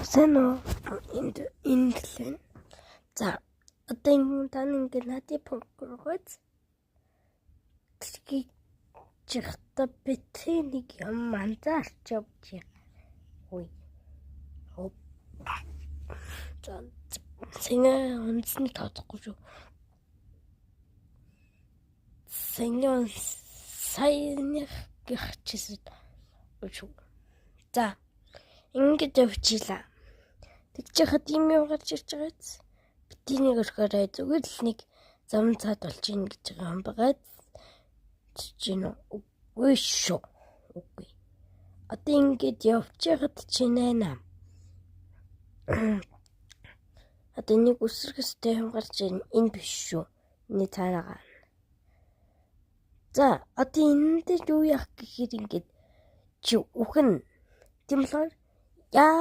Сайн уу? Энд л. За, одоо ингээд надад поггоц. Тэргийг чихта битээ нэг юм анзаарч явж. Ой. Оп. За, сэнэ онцны тоохгүй шүү. Сэнэ сайнх гихчсэн. Шүү. За, ингээд явчихлаа. Тэгчихэд юм гарч ирж байгааз. Битий нэг өрхөөрэй зүгээр л нэг зам цаад болж ийн гэж байгаа юм байгаа. Чинь үгүй шүү. Үгүй. Одоо ингээд явчихад чинь наа. Одоо нэг үсрэхстэй юм гарч ийн энэ биш шүү. Энэ цаагаа. За, одоо энэ дээр юу яах гэхээр ингээд чи үхэн тийм болохоор яа